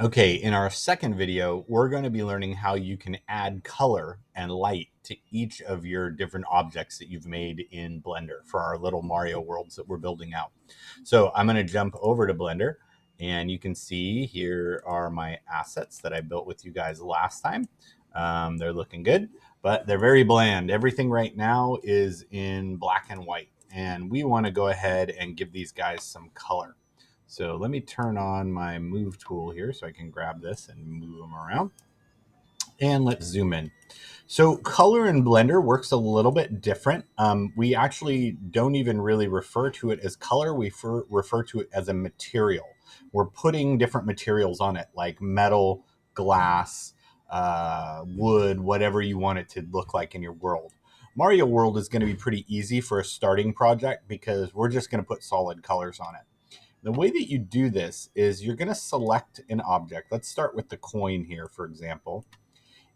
Okay, in our second video, we're going to be learning how you can add color and light to each of your different objects that you've made in Blender for our little Mario worlds that we're building out. So I'm going to jump over to Blender, and you can see here are my assets that I built with you guys last time. They're looking good, but they're very bland. Everything right now is in black and white, and we want to go ahead and give these guys some color. So let me turn on my move tool here so I can grab this and move them around. And let's zoom in. So color in Blender works a little bit different. We actually don't even really refer to it as color. We refer to it as a material. We're putting different materials on it, like metal, glass, wood, whatever you want it to look like in your world. Mario World is going to be pretty easy for a starting project because we're just going to put solid colors on it. The way that you do this is you're going to select an object. Let's start with the coin here, for example.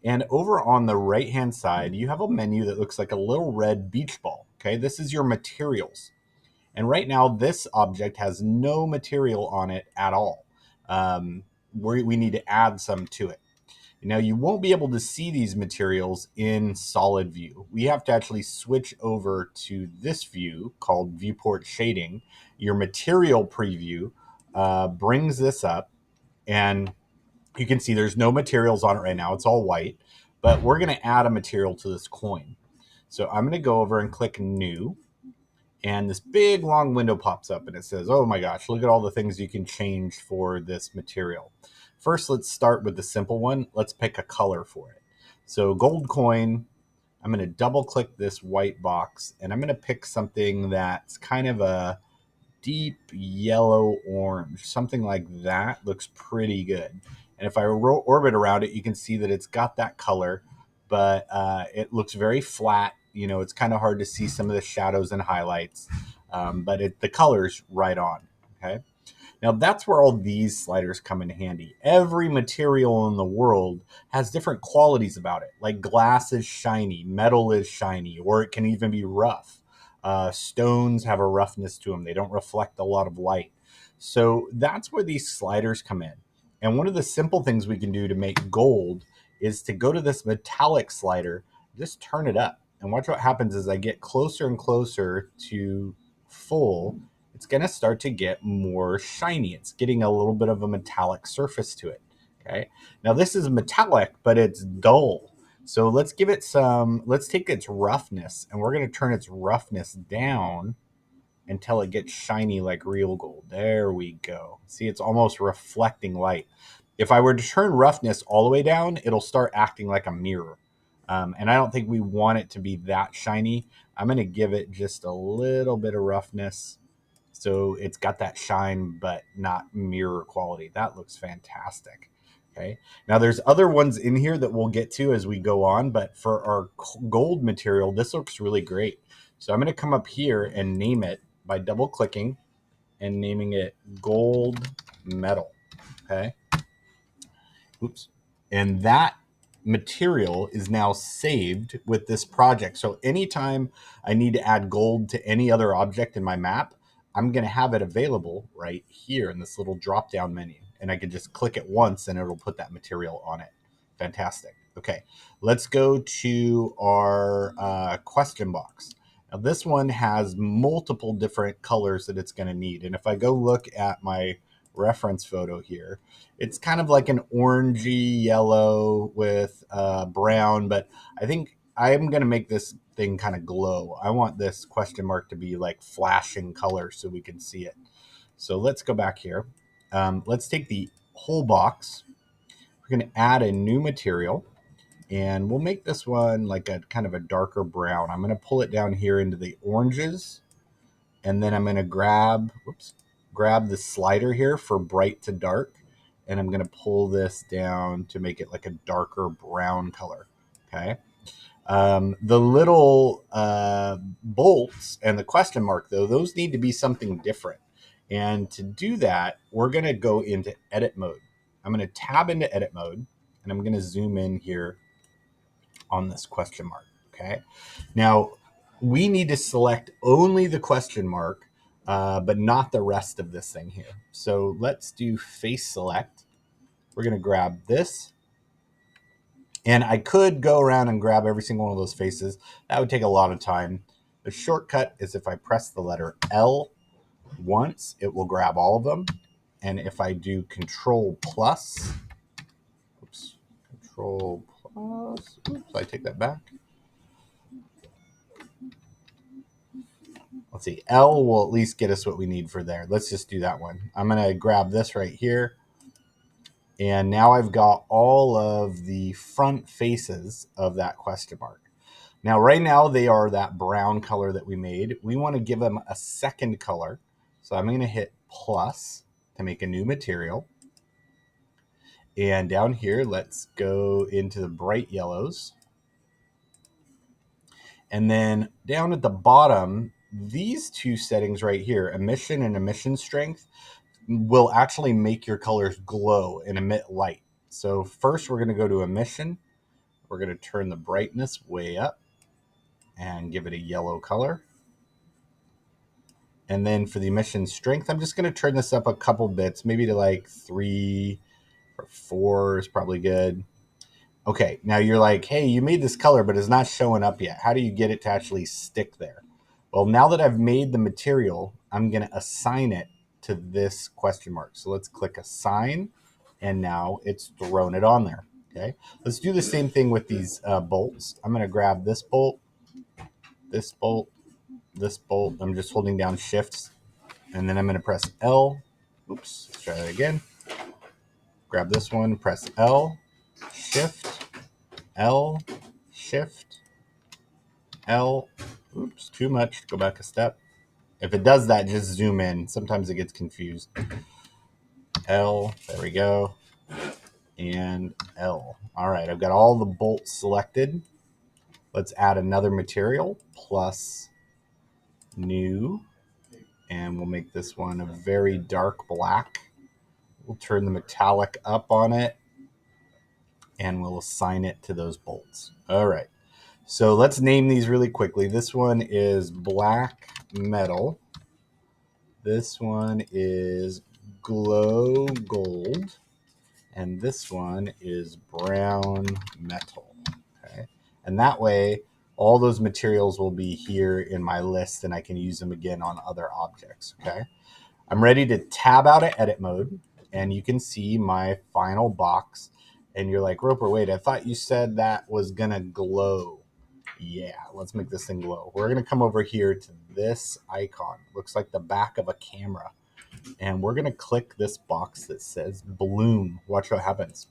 And over on the right-hand side, you have a menu that looks like a little red beach ball. Okay, this is your materials. And right now, this object has no material on it at all. We need to add some to it. Now, you won't be able to see these materials in solid view. We have to actually switch over to this view called viewport shading. Your material preview brings this up, and you can see there's no materials on it right now. It's all white, but we're going to add a material to this coin. So I'm going to go over and click new, and this big long window pops up and it says, oh my gosh, look at all the things you can change for this material. First, let's start with the simple one. Let's pick a color for it. So gold coin, I'm going to double click this white box, and I'm going to pick something that's kind of a deep yellow orange. Something like that looks pretty good. And if I orbit around it, you can see that it's got that color, but it looks very flat. You know, it's kind of hard to see some of the shadows and highlights, but the color's right on. Okay. Now that's where all these sliders come in handy. Every material in the world has different qualities about it. Like glass is shiny, metal is shiny, or it can even be rough. Stones have a roughness to them. They don't reflect a lot of light. So that's where these sliders come in. And one of the simple things we can do to make gold is to go to this metallic slider, just turn it up. And watch what happens as I get closer and closer to full, it's going to start to get more shiny. It's getting a little bit of a metallic surface to it. Okay. Now this is metallic, but it's dull. So let's give it let's take its roughness, and we're going to turn its roughness down until it gets shiny like real gold. There we go. See, it's almost reflecting light. If I were to turn roughness all the way down, it'll start acting like a mirror. And I don't think we want it to be that shiny. I'm going to give it just a little bit of roughness, so it's got that shine, but not mirror quality. That looks fantastic. Okay. Now there's other ones in here that we'll get to as we go on, but for our gold material, this looks really great. So I'm going to come up here and name it by double clicking and naming it gold metal. Okay. Oops. And that material is now saved with this project. So anytime I need to add gold to any other object in my map, I'm going to have it available right here in this little drop down menu. And I can just click it once and it'll put that material on it. Fantastic. Okay, let's go to our question box. Now this one has multiple different colors that it's going to need. And if I go look at my reference photo here, it's kind of like an orangey yellow with brown, but I think I am going to make this thing kind of glow. I want this question mark to be like flashing color so we can see it. So let's go back here. Let's take the whole box. We're going to add a new material, and we'll make this one like a kind of a darker brown. I'm going to pull it down here into the oranges, and then I'm going to grab the slider here for bright to dark, and I'm going to pull this down to make it like a darker brown color. Okay. The little bolts and the question mark, though, those need to be something different. And to do that, we're going to go into edit mode. I'm going to tab into edit mode, and I'm going to zoom in here on this question mark. Okay. Now, we need to select only the question mark, but not the rest of this thing here. So let's do face select. We're going to grab this. And I could go around and grab every single one of those faces. That would take a lot of time. The shortcut is if I press the letter L once, it will grab all of them. And if I do Control plus, Control plus, I take that back. Let's see, L will at least get us what we need for there. Let's just do that one. I'm going to grab this right here. And now I've got all of the front faces of that question mark. Now, right now, they are that brown color that we made. We want to give them a second color. So I'm going to hit plus to make a new material. And down here, let's go into the bright yellows. And then down at the bottom, these two settings right here, emission and emission strength, will actually make your colors glow and emit light. So first we're going to go to emission. We're going to turn the brightness way up and give it a yellow color. And then for the emission strength, I'm just going to turn this up a couple bits, maybe to like 3 or 4 is probably good. Okay, now you're like, hey, you made this color, but it's not showing up yet. How do you get it to actually stick there? Well, now that I've made the material, I'm going to assign it to this question mark. So let's click assign, and now it's thrown it on there. Okay, let's do the same thing with these bolts. I'm going to grab this bolt, this bolt, this bolt. I'm just holding down shift, and then I'm going to press L. Oops, let's try that again. Grab this one, press L, shift, L, shift, L. Oops, too much. Go back a step. If it does that, just zoom in. Sometimes it gets confused. L, there we go. And L. All right, I've got all the bolts selected. Let's add another material, plus new. And we'll make this one a very dark black. We'll turn the metallic up on it, and we'll assign it to those bolts. All right. So let's name these really quickly. This one is black metal. This one is glow gold. And this one is brown metal. Okay. And that way, all those materials will be here in my list, and I can use them again on other objects. Okay. I'm ready to tab out of edit mode, and you can see my final box. And you're like, Roper, wait, I thought you said that was going to glow. Yeah, let's make this thing glow. We're going to come over here to this icon. Looks like the back of a camera. And we're going to click this box that says bloom. Watch what happens.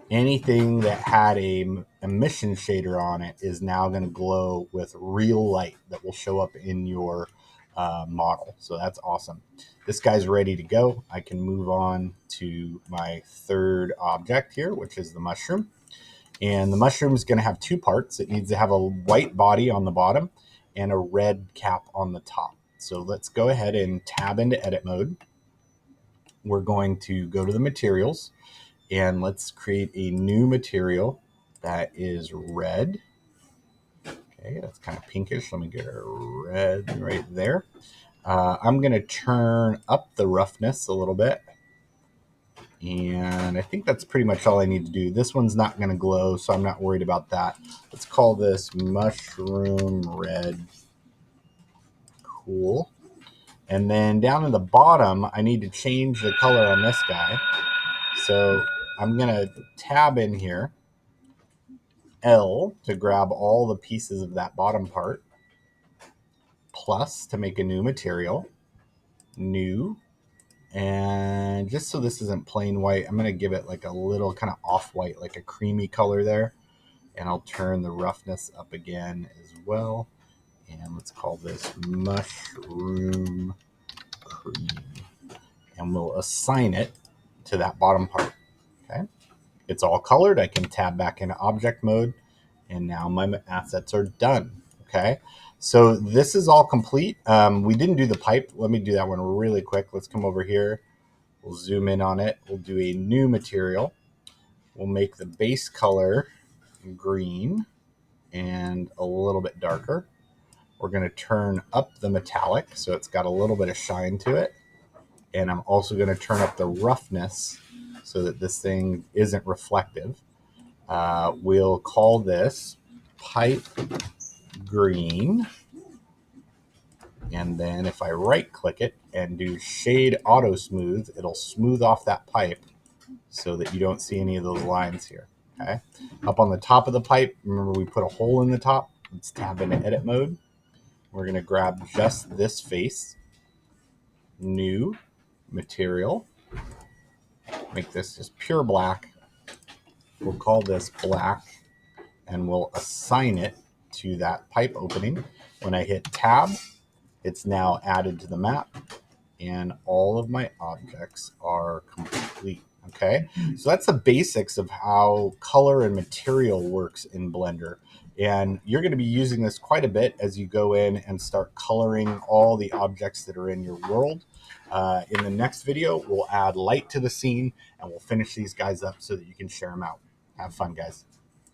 Anything that had a emission shader on it is now going to glow with real light that will show up in your model. So that's awesome. This guy's ready to go. I can move on to my third object here, which is the mushroom. And the mushroom is going to have two parts. It needs to have a white body on the bottom and a red cap on the top. So let's go ahead and tab into edit mode. We're going to go to the materials, and let's create a new material that is red. Okay, that's kind of pinkish. Let me get a red right there. I'm going to turn up the roughness a little bit. And I think that's pretty much all I need to do. This one's not going to glow, so I'm not worried about that. Let's call this mushroom red. Cool. And then down in the bottom, I need to change the color on this guy. So I'm going to tab in here, L to grab all the pieces of that bottom part, plus to make a new material, new. And just so this isn't plain white, I'm going to give it like a little kind of off-white, like a creamy color there. And I'll turn the roughness up again as well. And let's call this mushroom cream. And we'll assign it to that bottom part. Okay. It's all colored. I can tab back into object mode. And now my assets are done. Okay. So this is all complete. We didn't do the pipe. Let me do that one really quick. Let's come over here. We'll zoom in on it. We'll do a new material. We'll make the base color green and a little bit darker. We're going to turn up the metallic so it's got a little bit of shine to it. And I'm also going to turn up the roughness so that this thing isn't reflective. We'll call this pipe green. And then if I right click it and do shade auto smooth, it'll smooth off that pipe so that you don't see any of those lines here. Okay. Up on the top of the pipe, remember we put a hole in the top. Let's tab into edit mode. We're going to grab just this face, new material, make this just pure black. We'll call this black and we'll assign it to that pipe opening. When I hit tab, it's now added to the map and all of my objects are complete. Okay, so that's the basics of how color and material works in Blender. And you're going to be using this quite a bit as you go in and start coloring all the objects that are in your world. In the next video, we'll add light to the scene and we'll finish these guys up so that you can share them out. Have fun, guys.